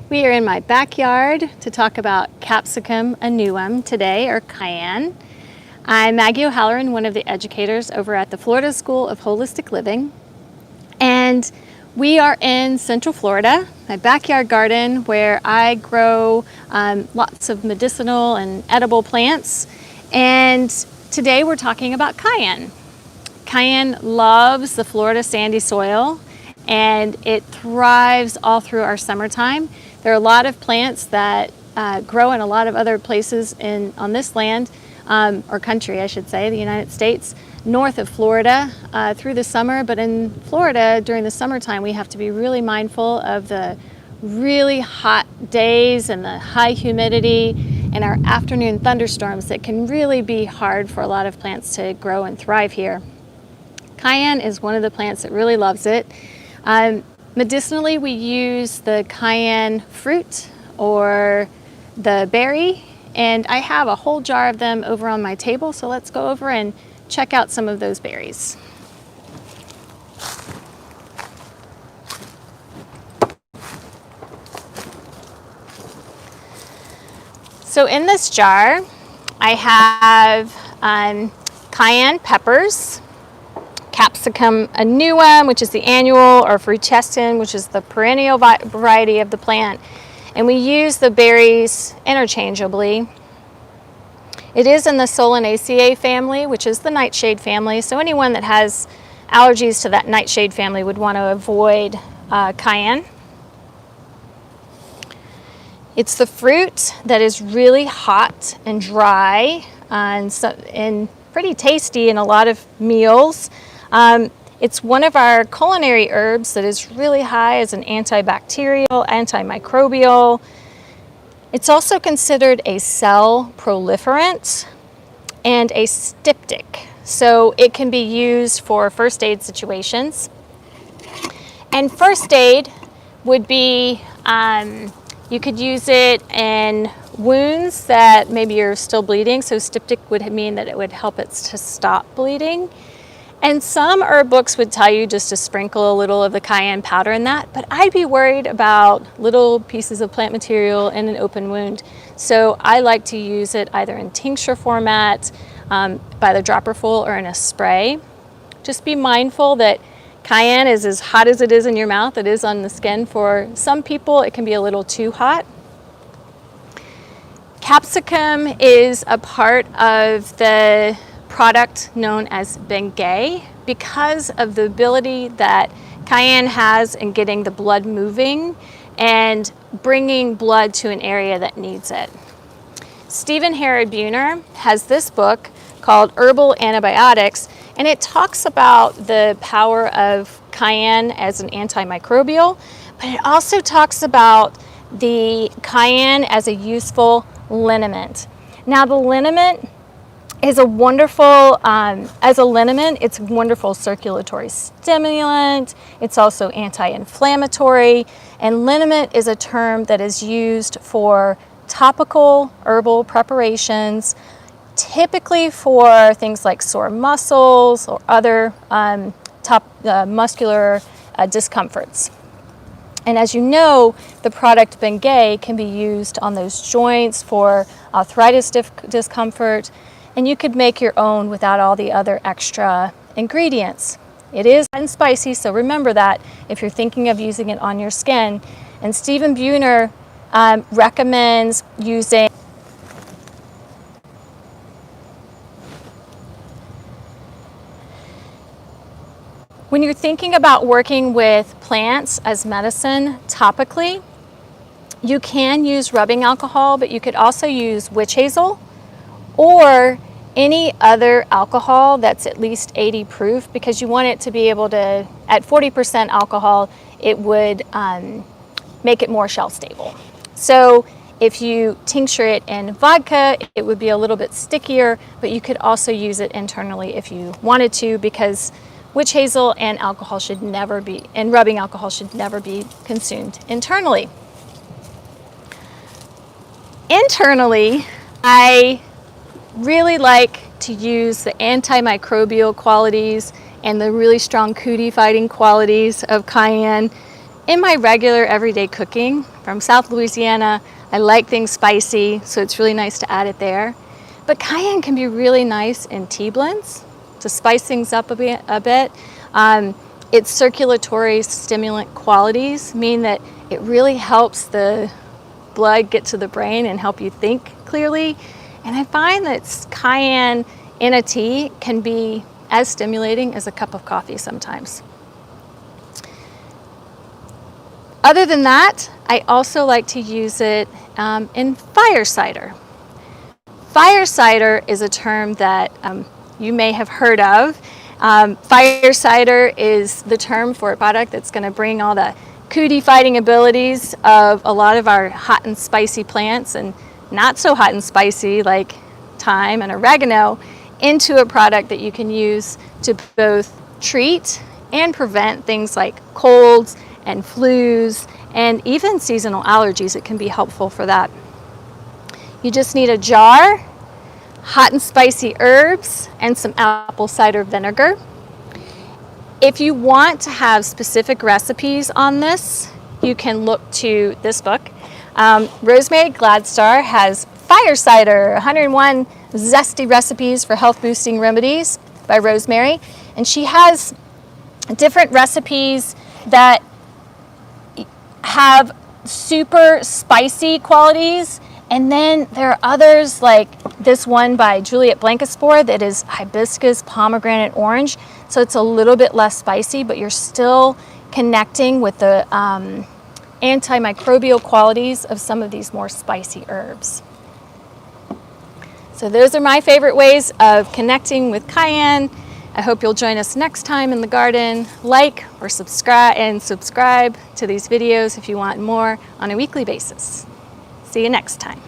We are in my backyard to talk about Capsicum annuum today, or Cayenne. I'm Maggie O'Halloran, one of the educators over at the Florida School of Holistic Living. And we are in Central Florida, my backyard garden where I grow lots of medicinal and edible plants. And today we're talking about cayenne. Cayenne loves the Florida sandy soil and it thrives all through our summertime. There are a lot of plants that grow in a lot of other places on this land, or country I should say, the United States, north of Florida through the summer. But in Florida during the summertime we have to be really mindful of the really hot days and the high humidity and our afternoon thunderstorms that can really be hard for a lot of plants to grow and thrive here. Cayenne is one of the plants that really loves it. Medicinally, we use the cayenne fruit or the berry, and I have a whole jar of them over on my table, so let's go over and check out some of those berries. So in this jar, I have cayenne peppers, Capsicum annuum, which is the annual, or frutescens, which is the perennial variety of the plant. And we use the berries interchangeably. It is in the Solanaceae family, which is the nightshade family. So anyone that has allergies to that nightshade family would want to avoid cayenne. It's the fruit that is really hot and dry and pretty tasty in a lot of meals. It's one of our culinary herbs that is really high as an antibacterial, antimicrobial. It's also considered a cell proliferant and a styptic. So it can be used for first aid situations. And first aid would be, you could use it in wounds that maybe you're still bleeding. So styptic would mean that it would help it to stop bleeding. And some herb books would tell you just to sprinkle a little of the cayenne powder in that, but I'd be worried about little pieces of plant material in an open wound. So I like to use it either in tincture format, by the dropperful, or in a spray. Just be mindful that cayenne is as hot as it is in your mouth, it is on the skin. For some people, it can be a little too hot. Capsicum is a part of the product known as Bengay because of the ability that cayenne has in getting the blood moving and bringing blood to an area that needs it. Stephen Herod Buhner has this book called Herbal Antibiotics, and it talks about the power of cayenne as an antimicrobial, but it also talks about the cayenne as a useful liniment. Now the liniment is a wonderful, as a liniment, it's a wonderful circulatory stimulant. It's also anti-inflammatory, and liniment is a term that is used for topical herbal preparations, typically for things like sore muscles or other muscular discomforts. And as you know, the product Bengay can be used on those joints for arthritis discomfort, and you could make your own without all the other extra ingredients. It is hot and spicy, so remember that if you're thinking of using it on your skin. And Stephen Buhner recommends using when you're thinking about working with plants as medicine topically, you can use rubbing alcohol, but you could also use witch hazel or any other alcohol that's at least 80 proof, because you want it to be able to, at 40% alcohol, it would make it more shelf stable. So if you tincture it in vodka, it would be a little bit stickier, but you could also use it internally if you wanted to, because witch hazel and alcohol should never be, and rubbing alcohol should never be consumed internally. Internally, I really like to use the antimicrobial qualities and the really strong cootie fighting qualities of cayenne in my regular everyday cooking from South Louisiana, I like things spicy, so it's really nice to add it there. But cayenne can be really nice in tea blends to spice things up a bit. Its circulatory stimulant qualities mean that it really helps the blood get to the brain and help you think clearly. And I find that cayenne in a tea can be as stimulating as a cup of coffee sometimes. Other than that, I also like to use it in fire cider. Fire cider is a term that you may have heard of. Fire cider is the term for a product that's going to bring all the cootie fighting abilities of a lot of our hot and spicy plants and not so hot and spicy like thyme and oregano into a product that you can use to both treat and prevent things like colds and flus and even seasonal allergies. It can be helpful for that. You just need a jar, hot and spicy herbs, and some apple cider vinegar. If you want to have specific recipes on this, you can look to this book. Rosemary Gladstar has Fire Cider, 101 Zesty Recipes for Health Boosting Remedies by Rosemary. And she has different recipes that have super spicy qualities. And then there are others like this one by Juliet Blancaspor that is hibiscus pomegranate orange. So it's a little bit less spicy, but you're still connecting with the antimicrobial qualities of some of these more spicy herbs. So those are my favorite ways of connecting with cayenne. I hope you'll join us next time in the garden. Like or subscribe to these videos if you want more on a weekly basis. See you next time.